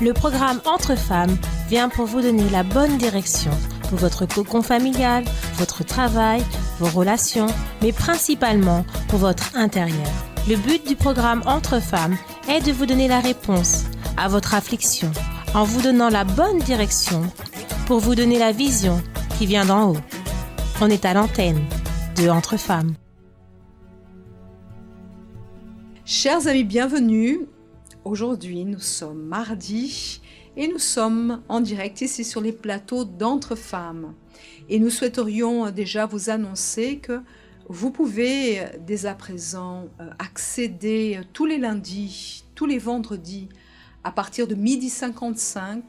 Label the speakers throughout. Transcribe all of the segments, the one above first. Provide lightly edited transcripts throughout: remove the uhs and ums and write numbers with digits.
Speaker 1: Le programme Entre Femmes vient pour vous donner la bonne direction pour votre cocon familial, votre travail, vos relations, mais principalement pour votre intérieur. Le but du programme Entre Femmes est de vous donner la réponse à votre affliction en vous donnant la bonne direction pour vous donner la vision qui vient d'en haut. On est à l'antenne de Entre Femmes.
Speaker 2: Chers amis, bienvenue. Aujourd'hui, nous sommes mardi et nous sommes en direct ici sur les plateaux d'Entre Femmes. Et nous souhaiterions déjà vous annoncer que vous pouvez dès à présent accéder tous les lundis, tous les vendredis à partir de 12h55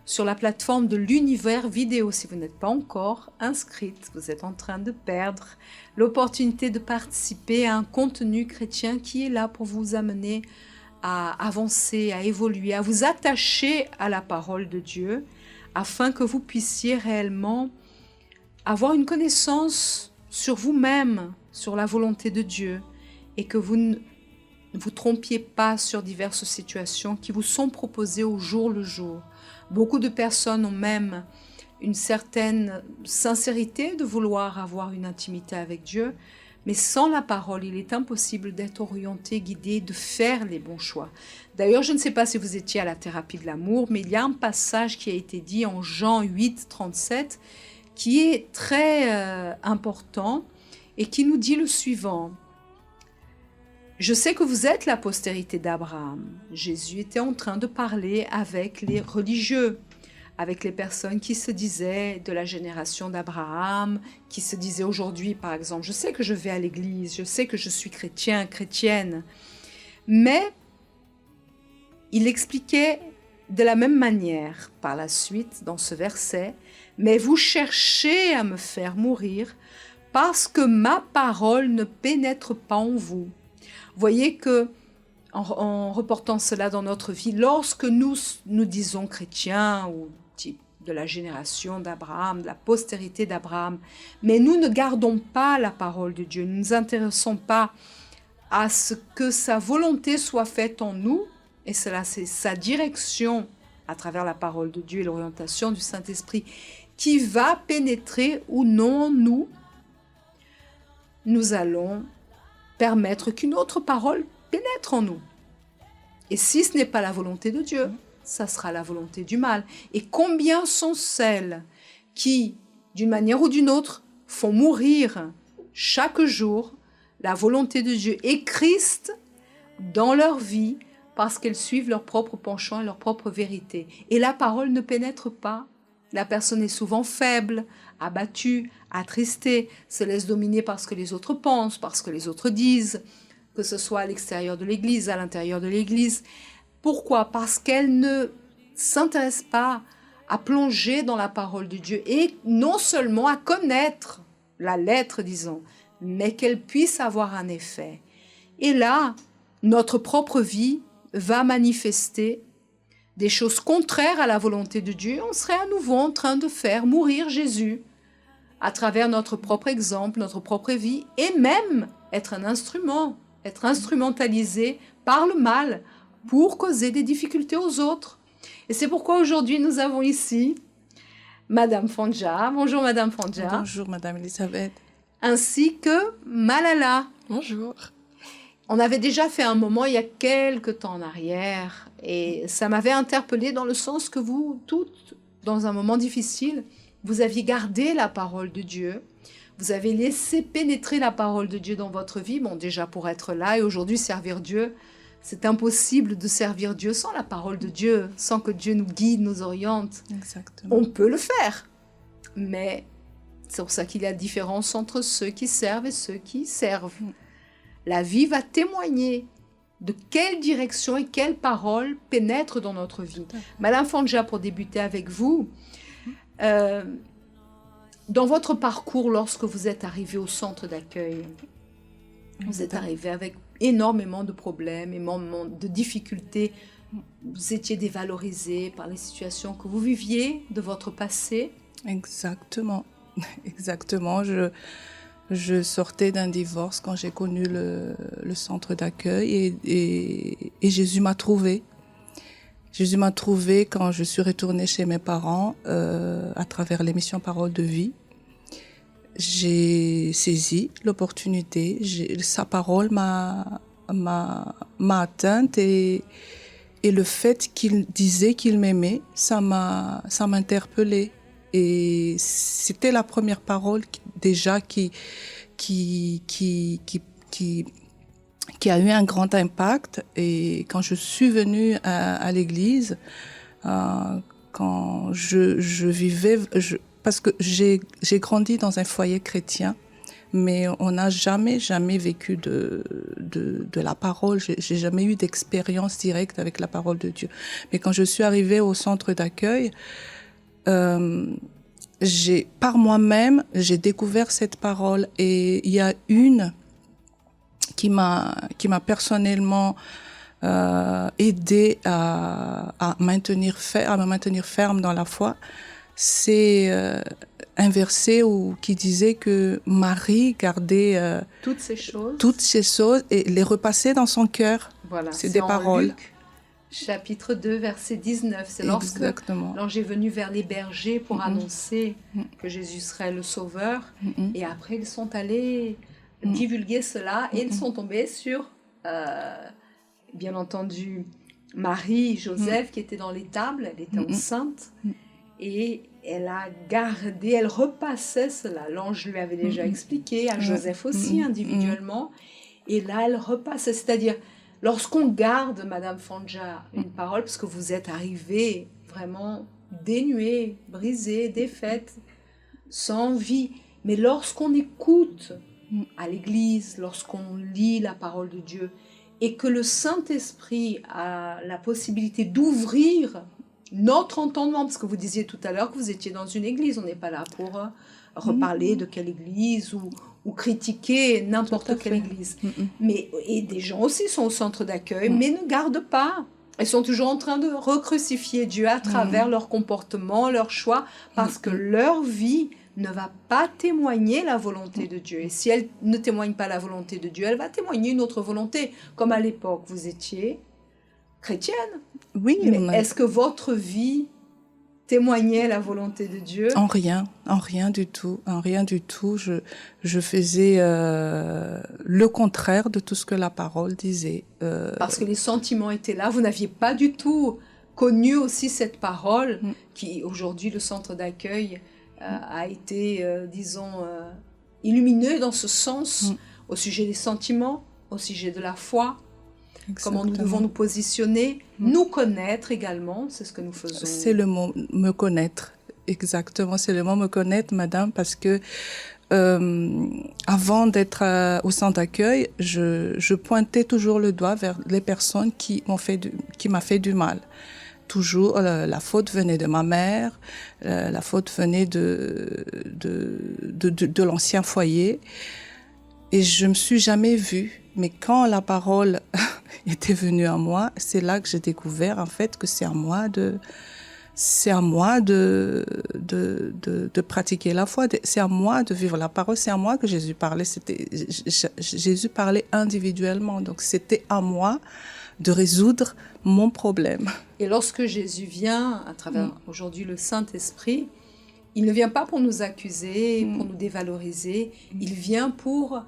Speaker 2: sur la plateforme de l'Univers Vidéo. Si vous n'êtes pas encore inscrite, vous êtes en train de perdre l'opportunité de participer à un contenu chrétien qui est là pour vous amener à avancer, à évoluer, à vous attacher à la parole de Dieu, afin que vous puissiez réellement avoir une connaissance sur vous-même, sur la volonté de Dieu, et que vous ne vous trompiez pas sur diverses situations qui vous sont proposées au jour le jour. Beaucoup de personnes ont même une certaine sincérité de vouloir avoir une intimité avec Dieu, mais sans la parole, il est impossible d'être orienté, guidé, de faire les bons choix. D'ailleurs, je ne sais pas si vous étiez à la thérapie de l'amour, mais il y a un passage qui a été dit en Jean 8, 37, qui est très important et qui nous dit le suivant. Je sais que vous êtes la postérité d'Abraham. Jésus était en train de parler avec les religieux, avec les personnes qui se disaient de la génération d'Abraham, qui se disaient aujourd'hui, par exemple, je sais que je vais à l'église, je sais que je suis chrétien, chrétienne, mais il expliquait de la même manière, par la suite, dans ce verset, mais vous cherchez à me faire mourir parce que ma parole ne pénètre pas en vous. Voyez que, en reportant cela dans notre vie, lorsque nous disons chrétiens ou type de la génération d'Abraham, de la postérité d'Abraham, mais nous ne gardons pas la parole de Dieu, nous ne nous intéressons pas à ce que sa volonté soit faite en nous, et cela c'est sa direction à travers la parole de Dieu et l'orientation du Saint-Esprit qui va pénétrer ou non en nous allons permettre qu'une autre parole pénètre en nous. Et si ce n'est pas la volonté de Dieu, ça sera la volonté du mal. Et combien sont celles qui, d'une manière ou d'une autre, font mourir chaque jour la volonté de Dieu et Christ dans leur vie parce qu'elles suivent leur propre penchant et leur propre vérité. Et la parole ne pénètre pas. La personne est souvent faible, abattue, attristée, se laisse dominer par ce que les autres pensent, par ce que les autres disent, que ce soit à l'extérieur de l'Église, à l'intérieur de l'Église. Pourquoi ? Parce qu'elle ne s'intéresse pas à plonger dans la parole de Dieu et non seulement à connaître la lettre, disons, mais qu'elle puisse avoir un effet. Et là, notre propre vie va manifester des choses contraires à la volonté de Dieu. On serait à nouveau en train de faire mourir Jésus à travers notre propre exemple, notre propre vie, et même être un instrument, être instrumentalisé par le mal pour causer des difficultés aux autres. Et c'est pourquoi aujourd'hui nous avons ici Madame Fandja. Bonjour Madame Fandja.
Speaker 3: Bonjour Madame Elisabeth.
Speaker 2: Ainsi que Malala.
Speaker 3: Bonjour.
Speaker 2: On avait déjà fait un moment il y a quelque temps en arrière et ça m'avait interpellée dans le sens que vous, toutes, dans un moment difficile, vous aviez gardé la parole de Dieu, vous avez laissé pénétrer la parole de Dieu dans votre vie, bon déjà pour être là et aujourd'hui servir Dieu, c'est impossible de servir Dieu sans la parole de Dieu, sans que Dieu nous guide, nous oriente.
Speaker 3: Exactement.
Speaker 2: On peut le faire, mais c'est pour ça qu'il y a différence entre ceux qui servent et ceux qui servent. La vie va témoigner de quelle direction et quelle parole pénètrent dans notre vie. Madame Fandja, pour débuter avec vous, dans votre parcours, lorsque vous êtes arrivée au centre d'accueil, vous êtes arrivée avec énormément de problèmes, énormément de difficultés. Vous étiez dévalorisée par les situations que vous viviez de votre passé.
Speaker 3: Exactement. Exactement. Je sortais d'un divorce quand j'ai connu le centre d'accueil et Jésus m'a trouvée. Jésus m'a trouvée quand je suis retournée chez mes parents à travers l'émission Parole de vie. J'ai saisi l'opportunité. Sa parole m'a atteinte et le fait qu'il disait qu'il m'aimait, ça m'a interpellée. Et c'était la première parole déjà qui a eu un grand impact. Et quand je suis venue à l'église, quand je vivais, parce que j'ai grandi dans un foyer chrétien, mais on n'a jamais vécu de la parole. J'ai jamais eu d'expérience directe avec la parole de Dieu. Mais quand je suis arrivée au centre d'accueil, par moi-même, j'ai découvert cette parole, et il y a une qui m'a personnellement aidé à me maintenir ferme dans la foi. C'est un verset qui disait que Marie gardait
Speaker 2: toutes ces
Speaker 3: choses et les repassait dans son cœur.
Speaker 2: Voilà,
Speaker 3: c'est des paroles.
Speaker 2: Luc, chapitre 2, verset 19. C'est lorsque l'ange est venu vers les bergers pour annoncer que Jésus serait le Sauveur. Et après, ils sont allés divulguer cela et ils sont tombés sur, bien entendu, Marie, Joseph, qui étaient dans l'étable. Elle était enceinte. Et elle a gardé, elle repassait cela. L'ange lui avait déjà expliqué, à Joseph aussi, individuellement. Et là, elle repassait. C'est-à-dire, lorsqu'on garde, Madame Fanja, une parole, parce que vous êtes arrivée vraiment dénuée, brisée, défaite, sans vie. Mais lorsqu'on écoute à l'église, lorsqu'on lit la parole de Dieu, et que le Saint-Esprit a la possibilité d'ouvrir notre entendement, parce que vous disiez tout à l'heure que vous étiez dans une église, on n'est pas là pour reparler de quelle église ou critiquer n'importe quelle église. Mais, et des gens aussi sont au centre d'accueil, mais ne gardent pas. Ils sont toujours en train de recrucifier Dieu à travers leur comportement, leur choix, parce que leur vie ne va pas témoigner la volonté de Dieu. Et si elle ne témoigne pas la volonté de Dieu, elle va témoigner une autre volonté. Comme à l'époque, vous étiez chrétienne.
Speaker 3: Oui,
Speaker 2: mais est-ce que votre vie témoignait la volonté de Dieu?
Speaker 3: En rien du tout. Je faisais le contraire de tout ce que la parole disait.
Speaker 2: Parce que les sentiments étaient là, vous n'aviez pas du tout connu aussi cette parole qui, aujourd'hui, le centre d'accueil a été, illuminé dans ce sens au sujet des sentiments, au sujet de la foi. Exactement. Comment nous devons nous positionner, nous connaître également, c'est ce que nous faisons.
Speaker 3: C'est le mot « me connaître », exactement, c'est le mot « me connaître », madame, parce que avant d'être au centre d'accueil, je pointais toujours le doigt vers les personnes qui m'ont fait du mal. Toujours, la faute venait de ma mère, la faute venait de l'ancien foyer, et je me suis jamais vue. Mais quand la parole était venue à moi, c'est là que j'ai découvert en fait que c'est à moi de pratiquer la foi, c'est à moi de vivre la parole, c'est à moi que Jésus parlait. Jésus parlait individuellement, donc c'était à moi de résoudre mon problème.
Speaker 2: Et lorsque Jésus vient, à travers aujourd'hui le Saint-Esprit, il ne vient pas pour nous accuser, pour nous dévaloriser, il vient pour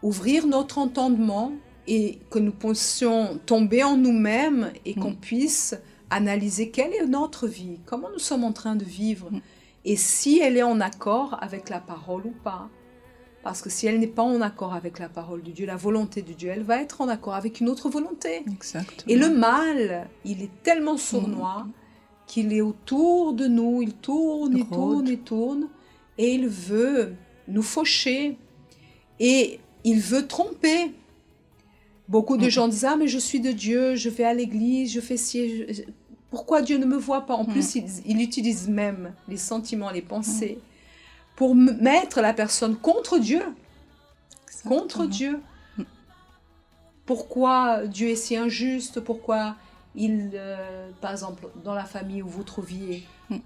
Speaker 2: ouvrir notre entendement et que nous puissions tomber en nous-mêmes et qu'on puisse analyser quelle est notre vie, comment nous sommes en train de vivre et si elle est en accord avec la parole ou pas. Parce que si elle n'est pas en accord avec la parole de Dieu, la volonté de Dieu, elle va être en accord avec une autre volonté.
Speaker 3: Exactement.
Speaker 2: Et le mal, il est tellement sournois qu'il est autour de nous, il tourne et tourne et tourne et il veut nous faucher et il veut tromper. Beaucoup de gens disent « Ah, mais je suis de Dieu, je vais à l'église, je fais ci. Pourquoi Dieu ne me voit pas ?» En plus, il utilise même les sentiments, les pensées pour mettre la personne contre Dieu. Exactement. Contre Dieu. Pourquoi Dieu est si injuste? Pourquoi par exemple, dans la famille où vous trouviez,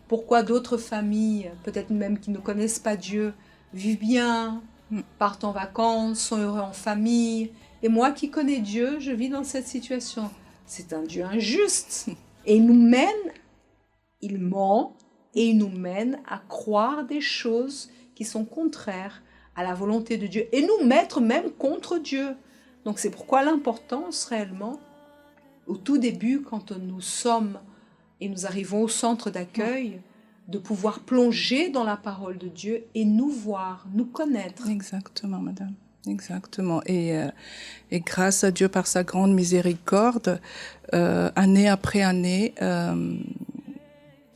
Speaker 2: pourquoi d'autres familles, peut-être même qui ne connaissent pas Dieu, vivent bien, partent en vacances, sont heureux en famille. Et moi qui connais Dieu, je vis dans cette situation. C'est un Dieu injuste. Et il ment et il nous mène à croire des choses qui sont contraires à la volonté de Dieu et nous mettre même contre Dieu. Donc c'est pourquoi l'importance réellement, au tout début, quand nous sommes et nous arrivons au centre d'accueil, de pouvoir plonger dans la parole de Dieu et nous voir, nous connaître.
Speaker 3: Exactement, madame. Exactement. Et grâce à Dieu, par sa grande miséricorde, année après année,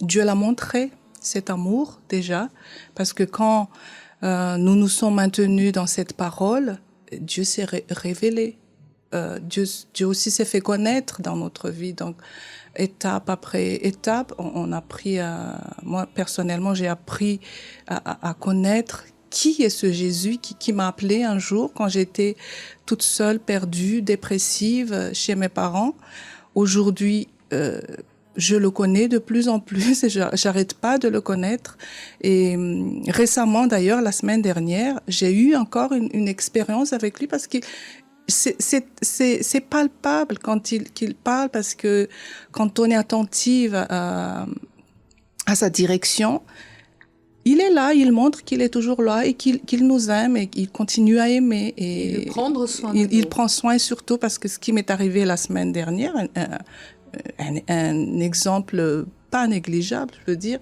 Speaker 3: Dieu l'a montré, cet amour déjà, parce que quand nous nous sommes maintenus dans cette parole, Dieu s'est révélé. Dieu aussi s'est fait connaître dans notre vie. Donc, étape après étape, on a appris moi, personnellement, j'ai appris à connaître qui est ce Jésus qui m'a appelé un jour quand j'étais toute seule, perdue, dépressive chez mes parents. Aujourd'hui, je le connais de plus en plus et j'arrête pas de le connaître. Et récemment, d'ailleurs, la semaine dernière, j'ai eu encore une expérience avec lui parce que c'est palpable quand qu'il parle, parce que quand on est attentive à sa direction, il est là, il montre qu'il est toujours là et qu'il nous aime et qu'il continue à aimer.
Speaker 2: Et de prendre soin de nous.
Speaker 3: Il prend soin surtout parce que ce qui m'est arrivé la semaine dernière, un exemple pas négligeable, je veux dire.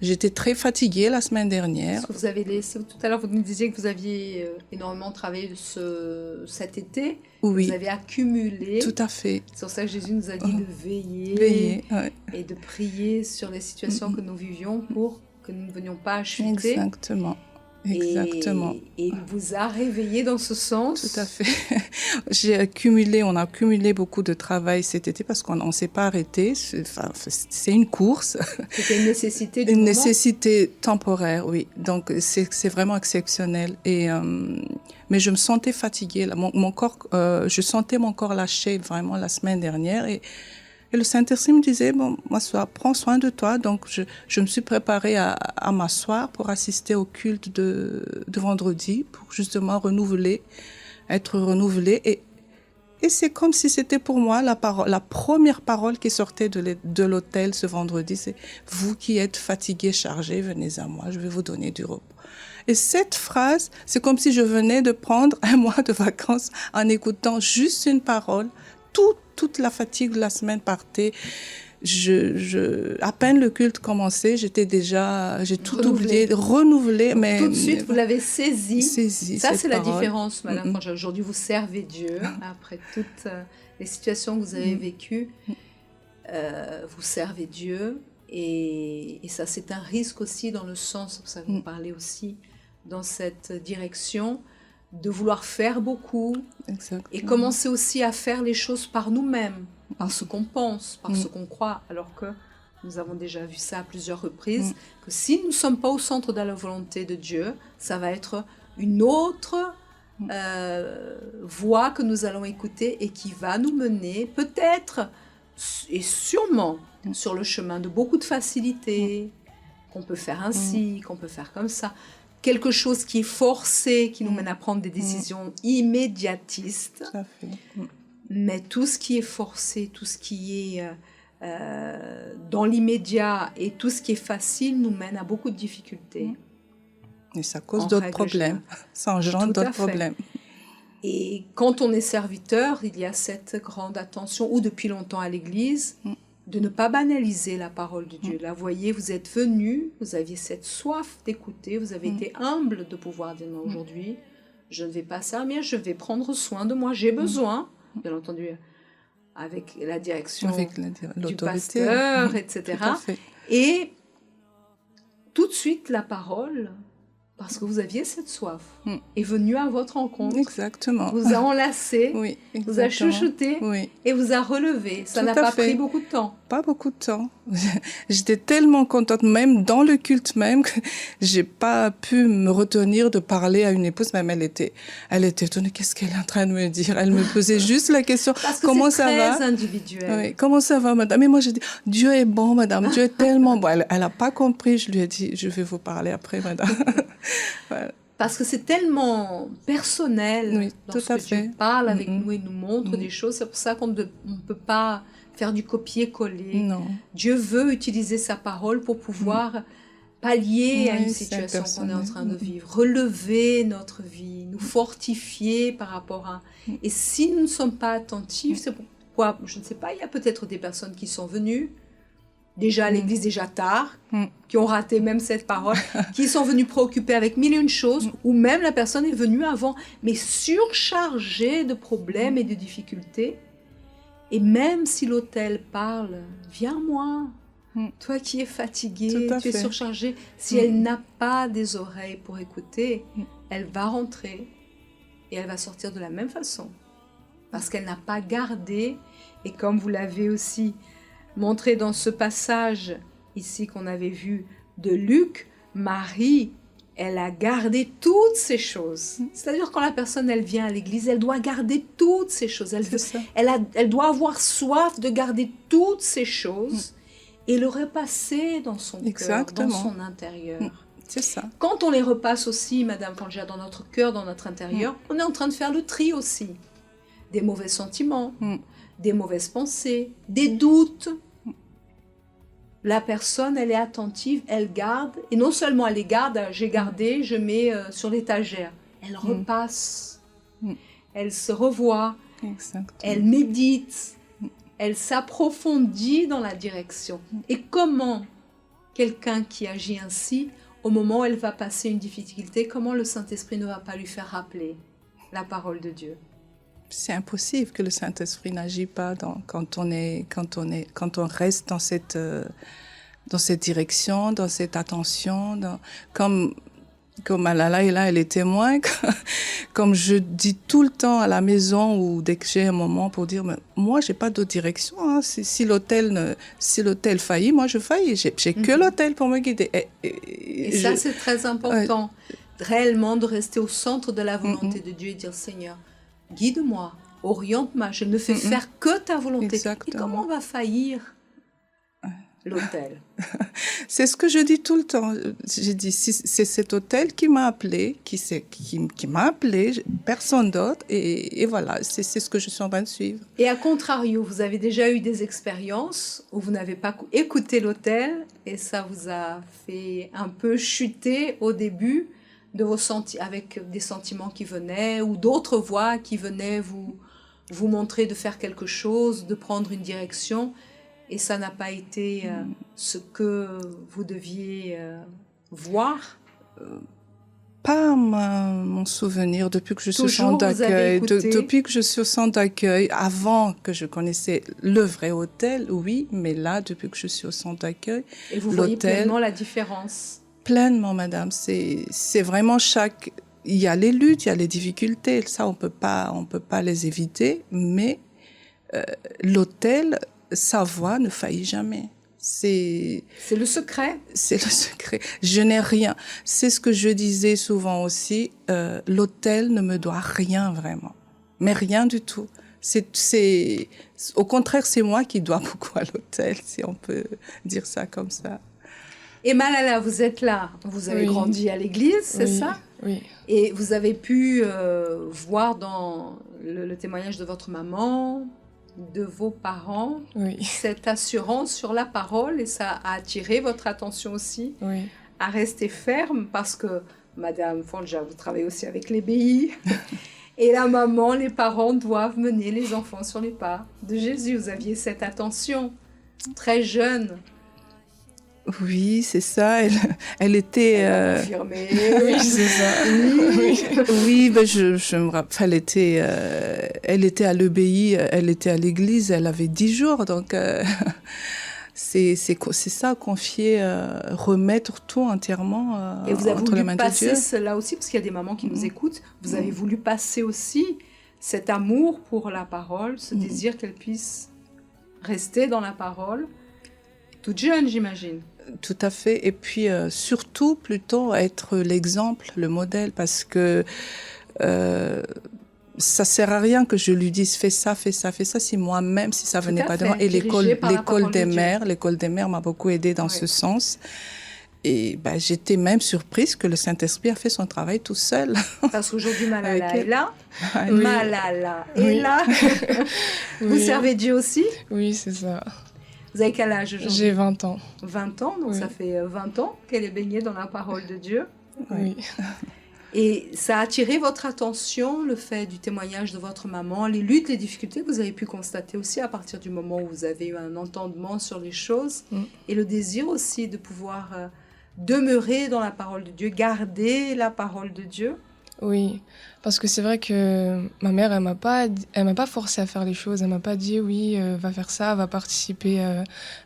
Speaker 3: J'étais très fatiguée la semaine dernière.
Speaker 2: Vous avez tout à l'heure, vous nous disiez que vous aviez énormément travaillé cet été.
Speaker 3: Oui.
Speaker 2: Vous avez accumulé.
Speaker 3: Tout à fait.
Speaker 2: C'est pour ça que Jésus nous a dit de veiller
Speaker 3: ouais.
Speaker 2: et de prier sur les situations que nous vivions pour que nous ne venions pas à chuter.
Speaker 3: Exactement.
Speaker 2: Et il vous a réveillé dans ce sens.
Speaker 3: Tout à fait. On a accumulé beaucoup de travail cet été parce qu'on ne s'est pas arrêté. C'est une course.
Speaker 2: C'était une nécessité du
Speaker 3: moment.
Speaker 2: Une
Speaker 3: nécessité temporaire, oui. Donc c'est vraiment exceptionnel. Mais je me sentais fatiguée. Mon corps, je sentais mon corps lâcher vraiment la semaine dernière et le Saint-Esprit me disait, bon, m'asseoir, prends soin de toi. Donc, je me suis préparée à m'asseoir pour assister au culte de vendredi, pour justement être renouvelée. Et c'est comme si c'était pour moi la première parole qui sortait de l'hôtel ce vendredi. C'est vous qui êtes fatigués, chargés, venez à moi, je vais vous donner du repos. Et cette phrase, c'est comme si je venais de prendre un mois de vacances en écoutant juste une parole. Toute la fatigue de la semaine partait. À peine le culte commençait, j'ai tout oublié, renouvelé. Mais
Speaker 2: tout de suite, vous l'avez saisi. Ça, c'est la différence, madame. Quand aujourd'hui vous servez Dieu, après toutes les situations que vous avez vécues, vous servez Dieu. Et ça, c'est un risque aussi dans le sens, c'est pour ça que vous parlez aussi dans cette direction, de vouloir faire beaucoup. Exactement. Et commencer aussi à faire les choses par nous-mêmes, par ce qu'on pense, par ce qu'on croit, alors que nous avons déjà vu ça à plusieurs reprises, que si nous ne sommes pas au centre de la volonté de Dieu, ça va être une autre voie que nous allons écouter et qui va nous mener peut-être et sûrement sur le chemin de beaucoup de facilité, qu'on peut faire ainsi, qu'on peut faire comme ça. Quelque chose qui est forcé, qui nous mène à prendre des décisions immédiatistes. Tout à fait. Mais tout ce qui est forcé, tout ce qui est dans l'immédiat et tout ce qui est facile nous mène à beaucoup de difficultés.
Speaker 3: Et ça cause d'autres problèmes. Ça engendre d'autres problèmes.
Speaker 2: Et quand on est serviteur, il y a cette grande attention, ou depuis longtemps à l'Église, de ne pas banaliser la parole de Dieu. Là, vous voyez, vous êtes venus, vous aviez cette soif d'écouter, vous avez été humble de pouvoir dire non, aujourd'hui, je ne vais pas servir, je vais prendre soin de moi, j'ai besoin, bien entendu, avec la direction du pasteur, etc. Et tout de suite, la parole, parce que vous aviez cette soif, est venue à votre rencontre.
Speaker 3: Exactement.
Speaker 2: Vous a enlacé, vous a chuchoté et vous a relevé. Ça n'a pas pris beaucoup de temps.
Speaker 3: Pas beaucoup de temps. J'étais tellement contente, même dans le culte même, que j'ai pas pu me retenir de parler à une épouse. Même elle était étonnée. Qu'est-ce qu'elle est en train de me dire? Elle me posait juste la question.
Speaker 2: Parce que
Speaker 3: comment
Speaker 2: ça
Speaker 3: va?
Speaker 2: C'est très individuel.
Speaker 3: Oui. Comment ça va, madame? Mais moi, j'ai dit, Dieu est bon, madame. Dieu est tellement bon. Elle a pas compris. Je lui ai dit, je vais vous parler après, madame.
Speaker 2: Voilà. Parce que c'est tellement personnel dans ce que Dieu parle avec nous et nous montre des choses. C'est pour ça qu'on ne peut pas faire du copier-coller.
Speaker 3: Non.
Speaker 2: Dieu veut utiliser sa parole pour pouvoir pallier à une
Speaker 3: Oui, c'est
Speaker 2: situation qu'on est en train de
Speaker 3: personnel.
Speaker 2: vivre, relever notre vie, nous fortifier par rapport à... Et si nous ne sommes pas attentifs, c'est pourquoi, je ne sais pas, il y a peut-être des personnes qui sont venues déjà à l'église déjà tard, qui ont raté même cette parole, qui sont venues préoccupées avec mille et une choses, ou même la personne est venue avant, mais surchargée de problèmes et de difficultés. Et même si l'autel parle, viens moi, toi qui es fatigué,
Speaker 3: Tout à
Speaker 2: tu es
Speaker 3: fait.
Speaker 2: surchargé, si elle n'a pas des oreilles pour écouter, elle va rentrer et elle va sortir de la même façon. Parce qu'elle n'a pas gardé, et comme vous l'avez aussi montré dans ce passage ici qu'on avait vu de Luc, Marie, elle a gardé toutes ces choses. C'est-à-dire quand la personne, elle vient à l'église, elle doit garder toutes ces choses.
Speaker 3: C'est ça.
Speaker 2: Elle doit avoir soif de garder toutes ces choses et le repasser dans son cœur, dans
Speaker 3: Exactement.
Speaker 2: son intérieur.
Speaker 3: C'est ça.
Speaker 2: Quand on les repasse aussi, Madame Fanja, dans notre cœur, dans notre intérieur, on est en train de faire le tri aussi. Des mauvais sentiments, des mauvaises pensées, des doutes. La personne, elle est attentive, elle garde. Et non seulement elle les garde, j'ai gardé, je mets sur l'étagère. Elle repasse. Elle se revoit.
Speaker 3: Exactement.
Speaker 2: Elle médite. Elle s'approfondit dans la direction. Et comment quelqu'un qui agit ainsi, au moment où elle va passer une difficulté, comment le Saint-Esprit ne va pas lui faire rappeler la parole de Dieu?
Speaker 3: C'est impossible que le Saint-Esprit n'agit pas quand on reste dans cette direction, dans cette attention, comme Malala est là, elle est témoin, comme je dis tout le temps à la maison ou dès que j'ai un moment pour dire, mais moi j'ai pas d'autre direction, hein. Si l'hôtel faillit, moi je faillis, j'ai que l'hôtel pour me guider.
Speaker 2: Et ça c'est très important, réellement de rester au centre de la volonté de Dieu et dire, Seigneur, guide-moi, oriente-moi, je ne fais faire que ta volonté.
Speaker 3: Exactement.
Speaker 2: Et comment on va faillir l'autel?
Speaker 3: C'est ce que je dis tout le temps. J'ai dit, c'est cet hôtel qui m'a appelé, qui m'a appelé, personne d'autre, et voilà, c'est ce que je suis en train de suivre.
Speaker 2: Et à contrario, vous avez déjà eu des expériences où vous n'avez pas écouté l'autel, et ça vous a fait un peu chuter au début, de avec des sentiments qui venaient ou d'autres voix qui venaient vous montrer de faire quelque chose, de prendre une direction, et ça n'a pas été ce que vous deviez voir?
Speaker 3: Pas mon souvenir depuis que je suis au
Speaker 2: Toujours,
Speaker 3: centre
Speaker 2: vous avez
Speaker 3: d'accueil.
Speaker 2: écouté?
Speaker 3: Depuis que je suis au centre d'accueil, avant que je connaissais le vrai hôtel, oui, mais là, depuis que je suis au centre d'accueil,
Speaker 2: Et vous voyez pleinement la différence?
Speaker 3: Pleinement, madame. C'est vraiment il y a les luttes, il y a les difficultés. Ça, on peut pas les éviter. Mais l'hôtel, sa voix ne faillit jamais. C'est
Speaker 2: le secret.
Speaker 3: C'est le secret. Je n'ai rien. C'est ce que je disais souvent aussi. L'hôtel ne me doit rien vraiment. Mais rien du tout. Au contraire, c'est moi qui dois beaucoup à l'hôtel, si on peut dire ça comme ça.
Speaker 2: Et Malala, vous êtes là, vous avez grandi à l'église, c'est ça?
Speaker 4: Oui.
Speaker 2: Et vous avez pu voir dans le témoignage de votre maman, de vos parents, cette assurance sur la parole, et ça a attiré votre attention aussi à rester ferme, parce que, Madame Fanja, vous travaillez aussi avec les BI, et la maman, les parents doivent mener les enfants sur les pas de Jésus. Vous aviez cette attention très jeune.
Speaker 3: Oui, c'est ça. Elle était.
Speaker 2: Confirmée.
Speaker 4: Oui, c'est ça.
Speaker 3: Oui, ben je me rappelle. Elle était à l'EBI, elle était à l'église, elle avait 10 jours, donc c'est ça, confier, remettre tout entièrement
Speaker 2: et vous avez
Speaker 3: entre les mains
Speaker 2: voulu
Speaker 3: de Dieu.
Speaker 2: passer cela aussi, parce qu'il y a des mamans qui nous écoutent. Vous avez voulu passer aussi cet amour pour la parole, ce désir qu'elle puisse rester dans la parole. Toute jeune, j'imagine.
Speaker 3: Tout à fait. Et puis, surtout, plutôt être l'exemple, le modèle, parce que ça sert à rien que je lui dise fais ça, si moi-même, si ça venait pas de moi. Et l'école des mères m'a beaucoup aidée dans ce sens. Et j'étais même surprise que le Saint-Esprit a fait son travail tout seul.
Speaker 2: Parce qu'aujourd'hui, Malala est là.
Speaker 3: Oui.
Speaker 2: Malala est là. Vous servez Dieu aussi?
Speaker 4: Oui, c'est ça.
Speaker 2: Vous avez quel âge aujourd'hui?
Speaker 4: J'ai 20 ans.
Speaker 2: 20 ans, donc ça fait 20 ans qu'elle est baignée dans la parole de Dieu.
Speaker 4: Oui.
Speaker 2: Et ça a attiré votre attention, le fait du témoignage de votre maman, les luttes, les difficultés que vous avez pu constater aussi à partir du moment où vous avez eu un entendement sur les choses, et le désir aussi de pouvoir demeurer dans la parole de Dieu, garder la parole de Dieu.
Speaker 4: Oui, parce que c'est vrai que ma mère, elle m'a pas forcé à faire les choses. Elle m'a pas dit oui, va faire ça, va participer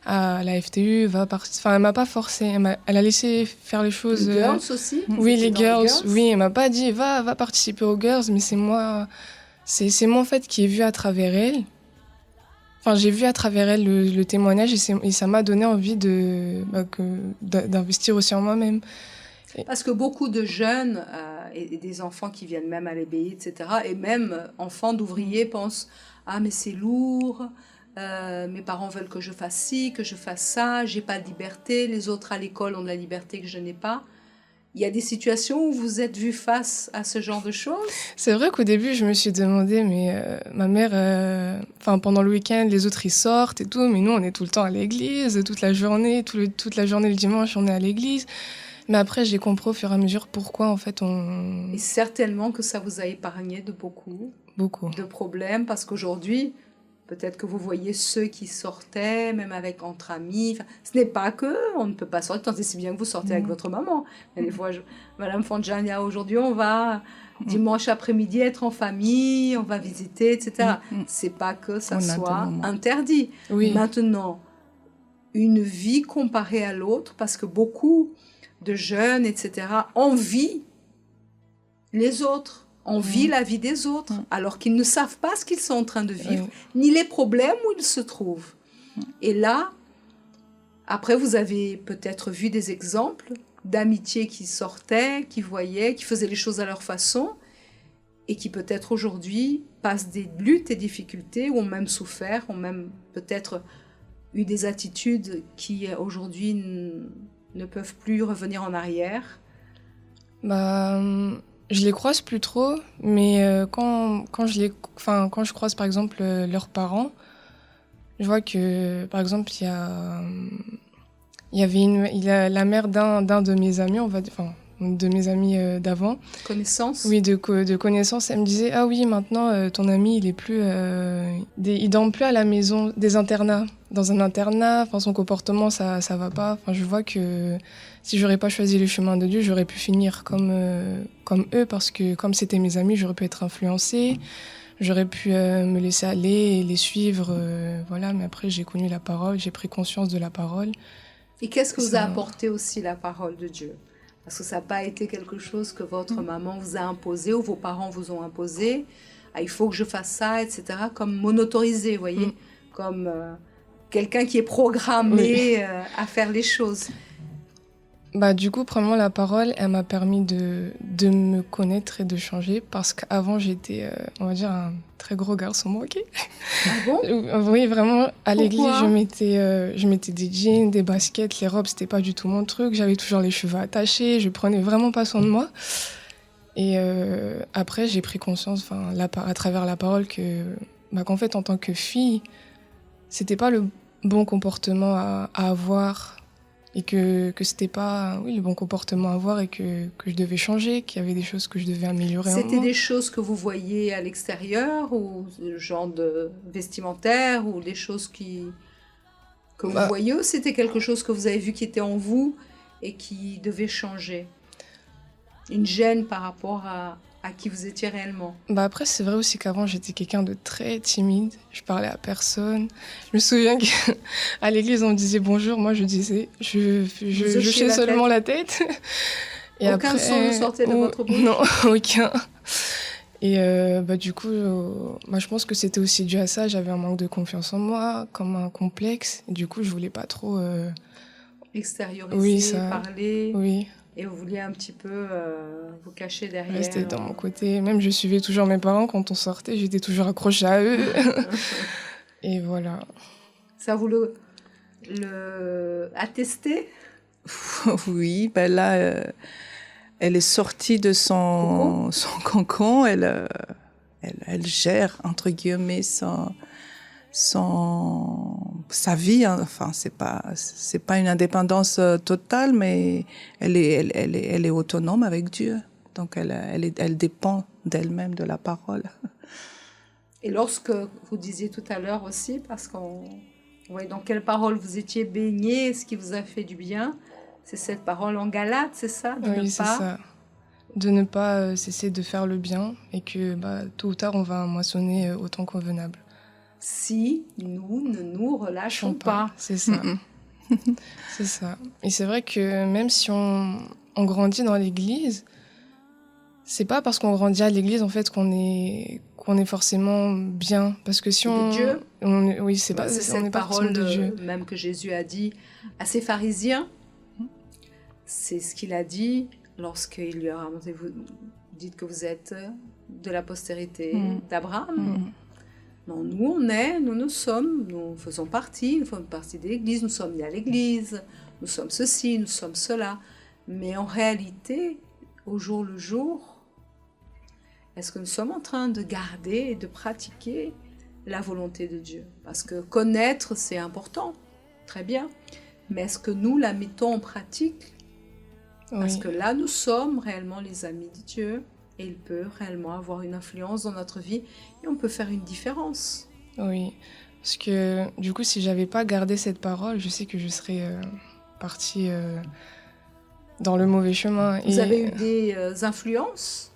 Speaker 4: à la FTU, Enfin, elle m'a pas forcé. Elle a laissé faire les choses.
Speaker 2: Les girls aussi.
Speaker 4: Oui, les girls. Oui, elle m'a pas dit va participer aux girls, mais c'est moi en fait qui ai vu à travers elle. Enfin, j'ai vu à travers elle le témoignage et ça m'a donné envie d'investir aussi en moi-même.
Speaker 2: Parce que beaucoup de jeunes et des enfants qui viennent même à l'ébéi, etc., et même enfants d'ouvriers pensent « Ah, mais c'est lourd, mes parents veulent que je fasse ci, que je fasse ça, j'ai pas de liberté, les autres à l'école ont de la liberté que je n'ai pas. » Il y a des situations où vous êtes vu face à ce genre de choses?
Speaker 4: C'est vrai qu'au début, je me suis demandé, mais ma mère, pendant le week-end, les autres ils sortent et tout, mais nous on est tout le temps à l'église, toute la journée, toute la journée le dimanche on est à l'église. Mais après, j'ai compris au fur et à mesure pourquoi, en fait,
Speaker 2: Et certainement que ça vous a épargné de beaucoup de problèmes, parce qu'aujourd'hui, peut-être que vous voyez ceux qui sortaient, même entre amis. Enfin, ce n'est pas que on ne peut pas sortir, tant et si bien que vous sortez avec votre maman. Mais des fois, Madame Fonjania, aujourd'hui, on va dimanche après-midi être en famille, on va visiter, etc. C'est pas que ça soit interdit.
Speaker 4: Oui.
Speaker 2: Maintenant, une vie comparée à l'autre, parce que beaucoup de jeunes, etc., envient les autres, envient la vie des autres, alors qu'ils ne savent pas ce qu'ils sont en train de vivre, ni les problèmes où ils se trouvent. Et là, après, vous avez peut-être vu des exemples d'amitiés qui sortaient, qui voyaient, qui faisaient les choses à leur façon, et qui peut-être aujourd'hui passent des luttes et difficultés, ou ont même souffert, ont même peut-être eu des attitudes qui aujourd'hui ne peuvent plus revenir en arrière.
Speaker 4: Je les croise plus trop, mais quand je croise par exemple leurs parents, je vois que par exemple il y avait la mère d'un de mes amis, de mes amis d'avant.
Speaker 2: Connaissance?
Speaker 4: Oui, de connaissance. Elle me disait ah oui, maintenant ton ami il est plus il dort plus à la maison, dans un internat, son comportement ça va pas. Je vois que si j'aurais pas choisi le chemin de Dieu, j'aurais pu finir comme eux, parce que comme c'était mes amis, j'aurais pu être influencée, j'aurais pu me laisser aller et les suivre, voilà. Mais après j'ai connu la parole, j'ai pris conscience de la parole.
Speaker 2: Et qu'est-ce que vous a apporté aussi la parole de Dieu? Parce que ça n'a pas été quelque chose que votre maman vous a imposé ou vos parents vous ont imposé. Ah, il faut que je fasse ça, etc. Comme monotorisé, vous voyez, comme quelqu'un qui est programmé à faire les choses.
Speaker 4: Du coup, premièrement, la parole, elle m'a permis de me connaître et de changer, parce qu'avant, j'étais, on va dire, un très gros garçon manqué.
Speaker 2: Ah bon?
Speaker 4: Oui, vraiment, à l'église,
Speaker 2: Pourquoi?
Speaker 4: je mettais des jeans, des baskets, les robes, c'était pas du tout mon truc, j'avais toujours les cheveux attachés, je prenais vraiment pas soin de moi. Et après, j'ai pris conscience, à travers la parole, qu'en fait, en tant que fille, c'était pas le bon comportement à avoir, et que c'était pas le bon comportement à avoir, et que je devais changer, qu'il y avait des choses que je devais améliorer en moi.
Speaker 2: C'était des choses que vous voyez à l'extérieur, ou le genre de vestimentaire, ou des choses que vous voyez, ou c'était quelque chose que vous avez vu qui était en vous et qui devait changer? Une gêne par rapport à qui vous étiez réellement?
Speaker 4: Après, c'est vrai aussi qu'avant, j'étais quelqu'un de très timide. Je parlais à personne. Je me souviens qu'à l'église, on me disait bonjour. Moi, je disais, je hochais seulement la tête.
Speaker 2: Et aucun après, son ne sortait de votre bouche?
Speaker 4: Non, aucun. Et du coup, je pense que c'était aussi dû à ça. J'avais un manque de confiance en moi, comme un complexe. Et du coup, je voulais pas trop...
Speaker 2: extérioriser, parler.
Speaker 4: Oui.
Speaker 2: Et vous vouliez un petit peu vous cacher derrière.
Speaker 4: Rester dans mon côté. Même je suivais toujours mes parents quand on sortait, j'étais toujours accrochée à eux. Et voilà.
Speaker 2: Ça vous le attestait?
Speaker 3: Oui, ben là, elle est sortie de son cocon. Elle gère, entre guillemets, sa vie. Hein. Enfin, c'est pas une indépendance totale, mais elle est autonome avec Dieu. Donc, elle dépend d'elle-même, de la parole.
Speaker 2: Et lorsque vous disiez tout à l'heure aussi, parce qu'on voyait dans quelle parole vous étiez baigné, ce qui vous a fait du bien, c'est cette parole en Galates, c'est ça?
Speaker 4: Oui, c'est ça. De ne pas cesser de faire le bien et que tôt ou tard, on va moissonner autant convenable.
Speaker 2: Si nous ne nous relâchons pas.
Speaker 4: C'est ça. C'est ça. Et c'est vrai que même si on grandit dans l'église, c'est pas parce qu'on grandit à l'église en fait qu'on est forcément bien, parce que si on
Speaker 2: Dieu.
Speaker 4: Oui, c'est pas,
Speaker 2: c'est cette parole
Speaker 4: de Dieu.
Speaker 2: Même que Jésus a dit à ses pharisiens. C'est ce qu'il a dit lorsqu'il lui a raconté, vous dites que vous êtes de la postérité d'Abraham. Non, nous sommes, nous faisons partie de l'église, nous sommes nés à l'église, nous sommes ceci, nous sommes cela. Mais en réalité, au jour le jour, est-ce que nous sommes en train de garder et de pratiquer la volonté de Dieu? Parce que connaître, c'est important, très bien. Mais est-ce que nous la mettons en pratique? Parce que là, nous sommes réellement les amis de Dieu et il peut réellement avoir une influence dans notre vie et on peut faire une différence.
Speaker 4: Oui, parce que du coup, si j'avais pas gardé cette parole, je sais que je serais partie dans le mauvais chemin.
Speaker 2: Vous avez eu des influences?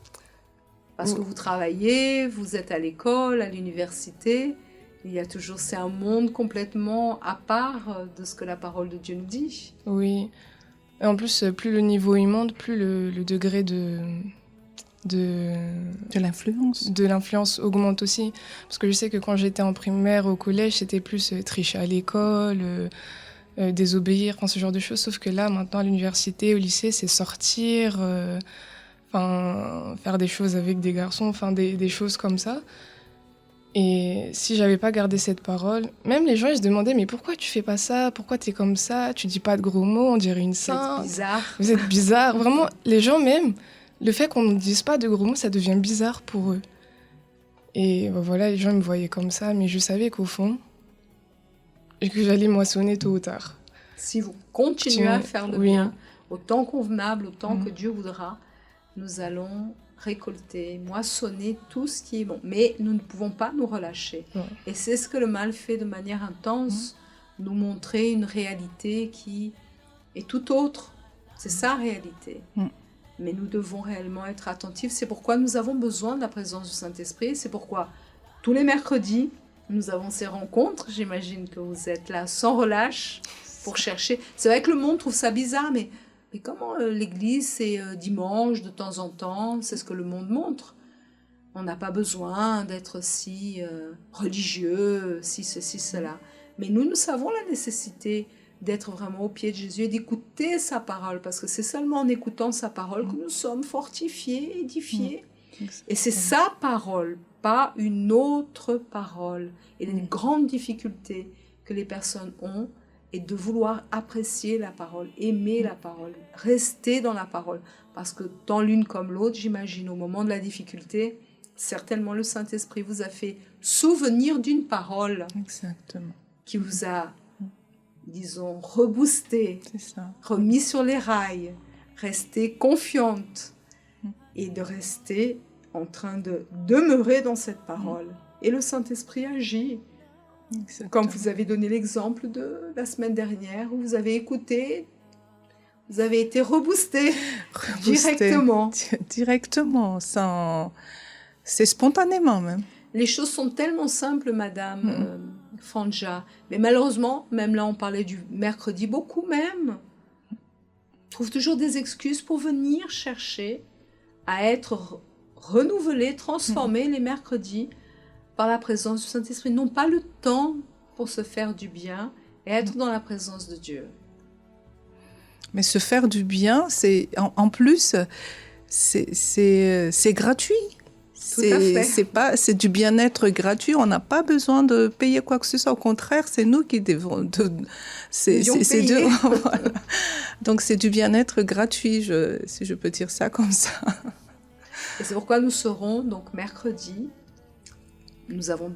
Speaker 2: Parce que vous travaillez, vous êtes à l'école, à l'université. Il y a toujours, c'est un monde complètement à part de ce que la parole de Dieu nous dit.
Speaker 4: Oui. Et en plus, plus le niveau il monte, plus le degré de l'influence augmente aussi. Parce que je sais que quand j'étais en primaire, au collège, c'était plus tricher à l'école, désobéir, enfin, ce genre de choses. Sauf que là, maintenant, à l'université, au lycée, c'est sortir, faire des choses avec des garçons, des choses comme ça. Et si j'avais pas gardé cette parole, même les gens ils se demandaient mais pourquoi tu fais pas ça, pourquoi t'es comme ça, tu dis pas de gros mots, on dirait une sainte. Vous êtes bizarre. Vraiment, les gens même, le fait qu'on ne dise pas de gros mots, ça devient bizarre pour eux. Et voilà, les gens me voyaient comme ça, mais je savais qu'au fond, et que j'allais moissonner tôt ou tard.
Speaker 2: Si vous continuez à faire le bien, autant convenable, autant que Dieu voudra, nous allons récolter, moissonner tout ce qui est bon. Mais nous ne pouvons pas nous relâcher. Et c'est ce que le mal fait de manière intense, nous montrer une réalité qui est tout autre. C'est sa réalité. Mais nous devons réellement être attentifs. C'est pourquoi nous avons besoin de la présence du Saint-Esprit. C'est pourquoi tous les mercredis, nous avons ces rencontres. J'imagine que vous êtes là sans relâche pour chercher. C'est vrai que le monde trouve ça bizarre, mais comment l'église, c'est dimanche de temps en temps, c'est ce que le monde montre. On n'a pas besoin d'être si religieux, si ceci, cela. Mais nous savons la nécessité d'être vraiment au pied de Jésus et d'écouter sa parole, parce que c'est seulement en écoutant sa parole que nous sommes fortifiés, édifiés. Et c'est sa parole, pas une autre parole. Et les grandes difficultés que les personnes ont, et de vouloir apprécier la parole, aimer la parole, rester dans la parole. Parce que tant l'une comme l'autre, j'imagine, au moment de la difficulté, certainement le Saint-Esprit vous a fait souvenir d'une parole.
Speaker 3: Exactement.
Speaker 2: Qui vous a, disons, reboosté, remis sur les rails, rester confiante et de rester en train de demeurer dans cette parole. Et le Saint-Esprit agit. Exactement. Comme vous avez donné l'exemple de la semaine dernière, où vous avez écouté, vous avez été reboosté directement.
Speaker 3: Directement, c'est spontanément même.
Speaker 2: Les choses sont tellement simples, Madame Fanja. Mais malheureusement, même là, on parlait du mercredi, beaucoup même trouvent toujours des excuses pour venir chercher à être renouvelés, transformés les mercredis par la présence du Saint-Esprit, n'ont pas le temps pour se faire du bien et être dans la présence de Dieu.
Speaker 3: Mais se faire du bien, c'est en plus, c'est gratuit. C'est du bien-être gratuit. On n'a pas besoin de payer quoi que ce soit. Au contraire, c'est nous qui devons. Voilà. Donc c'est du bien-être gratuit, si je peux dire ça comme ça.
Speaker 2: Et c'est pourquoi nous serons donc mercredi. Nous avons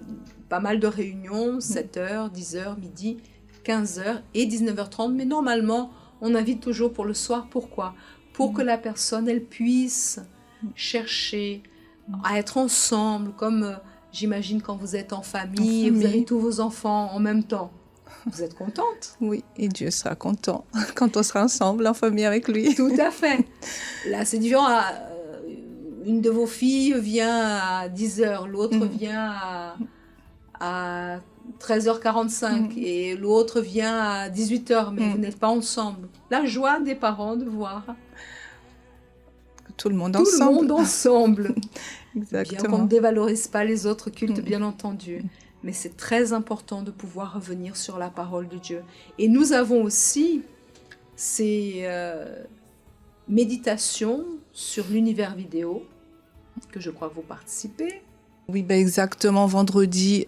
Speaker 2: pas mal de réunions, 7h, 10h, midi, 15h et 19h30. Mais normalement, on invite toujours pour le soir. Pourquoi ? Pour que la personne, elle puisse chercher à être ensemble, comme j'imagine quand vous êtes en famille, vous avez tous vos enfants en même temps. Vous êtes contente ?
Speaker 3: Oui, et Dieu sera content quand on sera ensemble en famille avec lui.
Speaker 2: Tout à fait. Là, c'est différent. Une de vos filles vient à 10h, l'autre vient à 13h45 et l'autre vient à 18h, mais vous n'êtes pas ensemble. La joie des parents de voir
Speaker 3: tout le monde
Speaker 2: ensemble.
Speaker 3: Exactement.
Speaker 2: Bien qu'on ne dévalorise pas les autres cultes, bien entendu. Mais c'est très important de pouvoir revenir sur la parole de Dieu. Et nous avons aussi ces méditations sur l'univers vidéo, que je crois vous participez.
Speaker 3: Oui, ben exactement. Vendredi,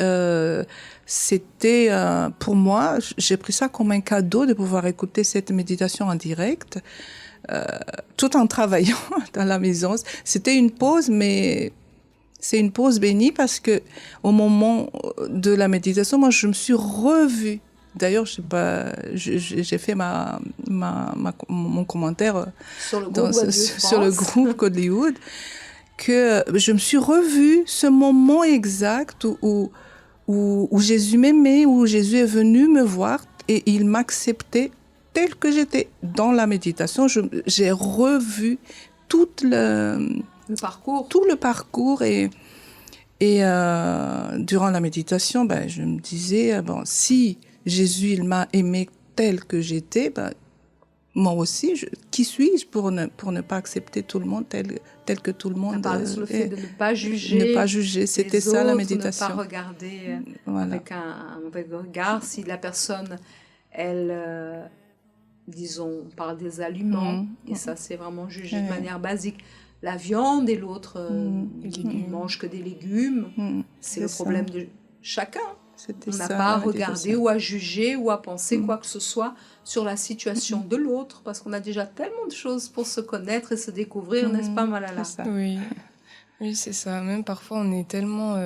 Speaker 3: c'était pour moi, j'ai pris ça comme un cadeau de pouvoir écouter cette méditation en direct, tout en travaillant dans la maison. C'était une pause, mais c'est une pause bénie parce que au moment de la méditation, moi, je me suis revue. D'ailleurs, j'ai fait mon commentaire
Speaker 2: sur le
Speaker 3: groupe Godlywood. Que je me suis revue ce moment exact où Jésus m'aimait, où Jésus est venu me voir et il m'acceptait tel que j'étais. Dans la méditation, j'ai revu tout le parcours et durant la méditation, je me disais, si Jésus il m'a aimé tel que j'étais, moi aussi, qui suis-je pour ne pas accepter tout le monde tel que tout le monde
Speaker 2: est. Sur le fait de ne pas juger.
Speaker 3: Ne pas juger, c'était ça la méditation.
Speaker 2: Ne pas regarder avec un mauvais regard. Si la personne, elle, disons, parle des aliments, et ça c'est vraiment jugé de manière basique. La viande et l'autre ne mange que des légumes. C'est le problème de chacun. On n'a pas à regarder ou à juger ou à penser quoi que ce soit sur la situation de l'autre, parce qu'on a déjà tellement de choses pour se connaître et se découvrir, n'est-ce pas, Malala ?
Speaker 4: Oui, c'est ça. Même parfois, on est tellement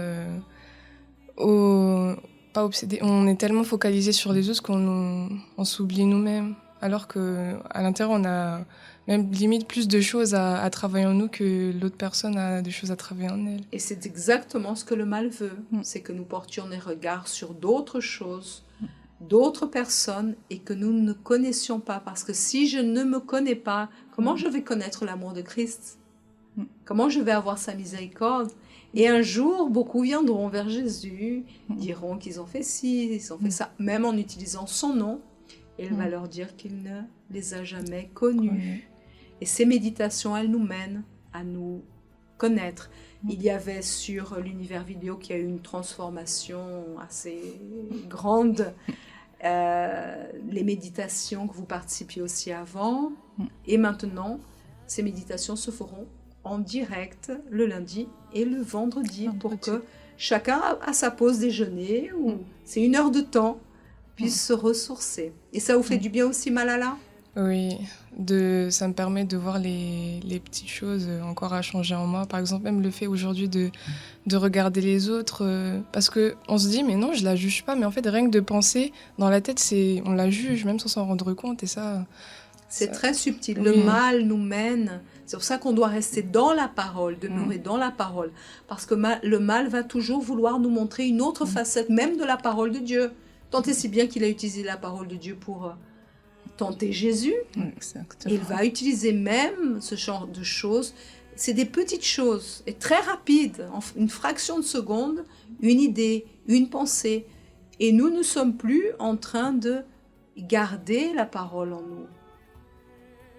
Speaker 4: pas obsédé, on est tellement focalisé sur les autres qu'on s'oublie nous-mêmes, alors que à l'intérieur, on a même limite plus de choses à travailler en nous que l'autre personne a des choses à travailler en elle.
Speaker 2: Et c'est exactement ce que le mal veut, c'est que nous portions des regards sur d'autres choses, d'autres personnes, et que nous ne connaissions pas. Parce que si je ne me connais pas, comment je vais connaître l'amour de Christ ? Comment je vais avoir sa miséricorde ? Et un jour, beaucoup viendront vers Jésus, diront qu'ils ont fait ci, ils ont fait ça, même en utilisant son nom, et il va leur dire qu'il ne les a jamais connus. Et ces méditations, elles nous mènent à nous connaître. Il y avait sur l'univers vidéo qui a eu une transformation assez grande. Les méditations que vous participiez aussi avant. Et maintenant, ces méditations se feront en direct le lundi et le vendredi pour que chacun à sa pause déjeuner, ou c'est 1 heure de temps, puisse se ressourcer. Et ça vous fait du bien aussi, Malala ?
Speaker 4: Oui, ça me permet de voir les petites choses encore à changer en moi. Par exemple, même le fait aujourd'hui de regarder les autres, parce qu'on se dit, mais non, je la juge pas. Mais en fait, rien que de penser, dans la tête, on la juge, même sans s'en rendre compte. Et ça...
Speaker 2: C'est très subtil. Le mal nous mène. C'est pour ça qu'on doit rester dans la parole, demeurer dans la parole. Parce que le mal va toujours vouloir nous montrer une autre facette, même de la parole de Dieu. Tant et si bien qu'il a utilisé la parole de Dieu pour... tenter Jésus.
Speaker 3: Exactement.
Speaker 2: Il va utiliser même ce genre de choses. C'est des petites choses et très rapides, en une fraction de seconde, une idée, une pensée. Et nous ne sommes plus en train de garder la parole en nous.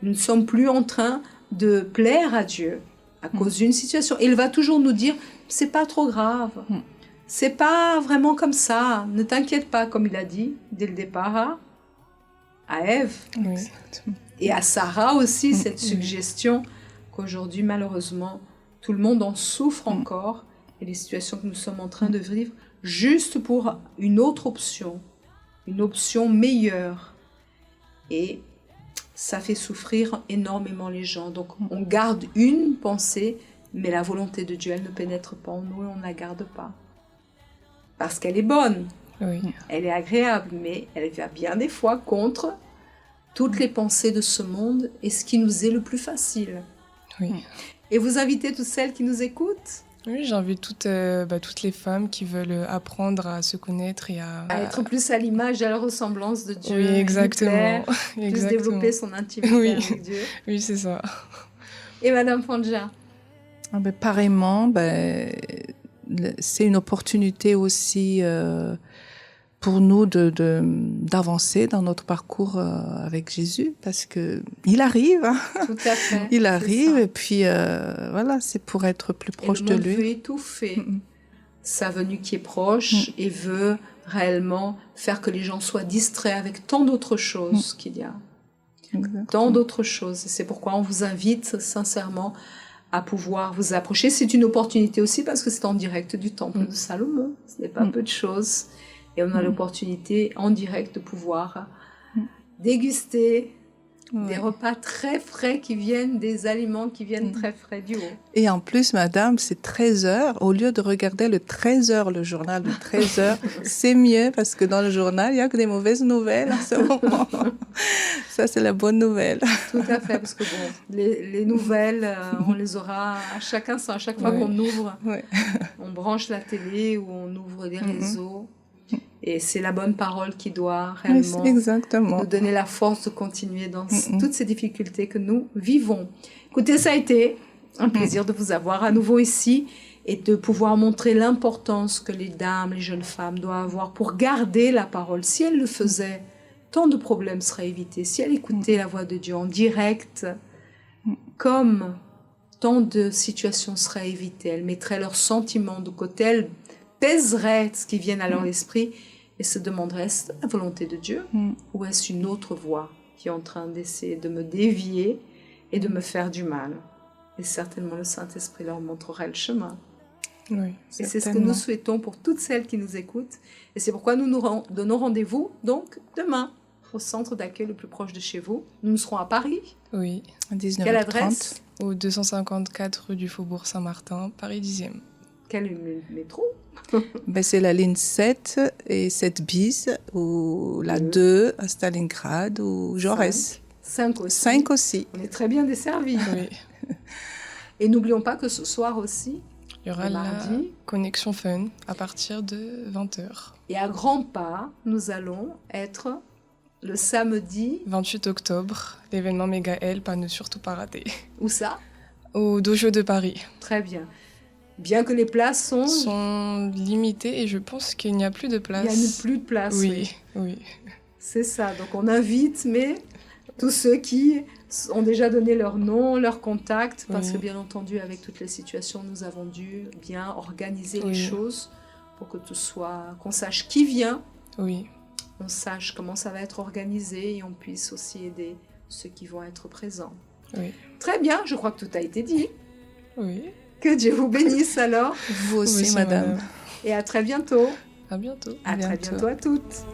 Speaker 2: Nous ne sommes plus en train de plaire à Dieu à cause d'une situation. Et il va toujours nous dire, c'est pas trop grave. C'est pas vraiment comme ça. Ne t'inquiète pas, comme il a dit dès le départ à Ève, et à Sarah aussi, cette suggestion qu'aujourd'hui, malheureusement, Tout le monde en souffre encore, et les situations que nous sommes en train de vivre, juste pour une autre option, une option meilleure. Et ça fait souffrir énormément les gens. Donc on garde une pensée, mais la volonté de Dieu, elle ne pénètre pas en nous et on ne la garde pas. Parce qu'elle est bonne,
Speaker 4: Oui.
Speaker 2: elle est agréable, mais elle va bien des fois contre toutes les pensées de ce monde et ce qui nous est le plus facile.
Speaker 4: Oui.
Speaker 2: Et vous invitez toutes celles qui nous écoutent
Speaker 4: Oui, j'invite toutes les femmes qui veulent apprendre à se connaître et
Speaker 2: à être plus à l'image et à la ressemblance de Dieu.
Speaker 4: Oui, exactement.
Speaker 2: Plaire, plus
Speaker 4: Exactement.
Speaker 2: développer son intimité
Speaker 4: Oui.
Speaker 2: avec Dieu.
Speaker 4: Oui, c'est ça.
Speaker 2: Et Madame Fandja?
Speaker 3: Pareillement, c'est une opportunité aussi pour nous d'avancer dans notre parcours avec Jésus, parce que il arrive, hein.
Speaker 2: Tout à fait.
Speaker 3: Il
Speaker 2: c'est
Speaker 3: arrive,
Speaker 2: ça.
Speaker 3: et puis voilà, c'est pour être plus proche
Speaker 2: et
Speaker 3: de
Speaker 2: le monde
Speaker 3: lui.
Speaker 2: veut étouffer
Speaker 3: Mm.
Speaker 2: sa venue qui est proche et veut réellement faire que les gens soient distraits avec tant d'autres choses qu'il y a.
Speaker 3: Exactement.
Speaker 2: Tant d'autres choses. Et c'est pourquoi on vous invite sincèrement à pouvoir vous approcher. C'est une opportunité aussi parce que c'est en direct du temple de Salomon. Ce n'est pas peu de choses. Et on a l'opportunité en direct de pouvoir déguster des repas très frais qui viennent, des aliments qui viennent très frais du haut.
Speaker 3: Et en plus, madame, c'est 13h. Au lieu de regarder le 13h, le journal de 13h, c'est mieux parce que dans le journal, il n'y a que des mauvaises nouvelles en ce moment. Ça, c'est la bonne nouvelle.
Speaker 2: Tout à fait, parce que bon, les nouvelles, on les aura à chaque instant, à chaque fois qu'on ouvre, on branche la télé ou on ouvre les réseaux. Et c'est la bonne parole qui doit réellement
Speaker 3: Exactement.
Speaker 2: nous donner la force de continuer dans toutes ces difficultés que nous vivons. Écoutez, ça a été un plaisir de vous avoir à nouveau ici et de pouvoir montrer l'importance que les dames, les jeunes femmes doivent avoir pour garder la parole. Si elles le faisaient, tant de problèmes seraient évités. Si elles écoutaient la voix de Dieu en direct, comme tant de situations seraient évitées, elles mettraient leurs sentiments de côté, elles pèseraient ce qui vient à leur esprit et se demanderaient, est-ce la volonté de Dieu ou est-ce une autre voix qui est en train d'essayer de me dévier et de me faire du mal? Et certainement le Saint-Esprit leur montrera le chemin.
Speaker 4: Oui,
Speaker 2: et c'est ce que nous souhaitons pour toutes celles qui nous écoutent. Et c'est pourquoi nous nous donnons rendez-vous donc demain au centre d'accueil le plus proche de chez vous. Nous serons à Paris.
Speaker 4: Oui.
Speaker 3: À 19h30.
Speaker 2: Quelle adresse?
Speaker 4: Au 254 rue du Faubourg Saint-Martin, Paris 10e.
Speaker 2: Quel métro?
Speaker 3: C'est la ligne 7 et 7 bis, ou la 2 à Stalingrad, ou Jaurès.
Speaker 2: 5 aussi.
Speaker 3: 5 aussi.
Speaker 2: On est très bien desservis.
Speaker 4: Oui.
Speaker 2: Et n'oublions pas que ce soir aussi,
Speaker 4: Il y aura la
Speaker 2: mardi,
Speaker 4: connexion fun à partir de 20h.
Speaker 2: et à grands pas, nous allons être le samedi.
Speaker 4: 28 octobre, l'événement Méga L, pas ne surtout pas rater.
Speaker 2: Où ça?
Speaker 4: Au Dojo de Paris.
Speaker 2: Très bien. Bien que les places
Speaker 4: sont limitées et je pense qu'il n'y a plus de place.
Speaker 2: Il n'y a plus de place.
Speaker 4: Oui, oui.
Speaker 2: C'est ça. Donc on invite, mais tous ceux qui ont déjà donné leur nom, leur contact, parce que bien entendu, avec toutes les situations, nous avons dû bien organiser les choses pour que tout soit, qu'on sache qui vient, on sache comment ça va être organisé et on puisse aussi aider ceux qui vont être présents.
Speaker 4: Oui.
Speaker 2: Très bien, je crois que tout a été dit.
Speaker 4: Oui.
Speaker 2: Que Dieu vous bénisse alors.
Speaker 3: Vous aussi, madame.
Speaker 2: Et à très bientôt.
Speaker 4: À bientôt.
Speaker 2: À très bientôt à toutes.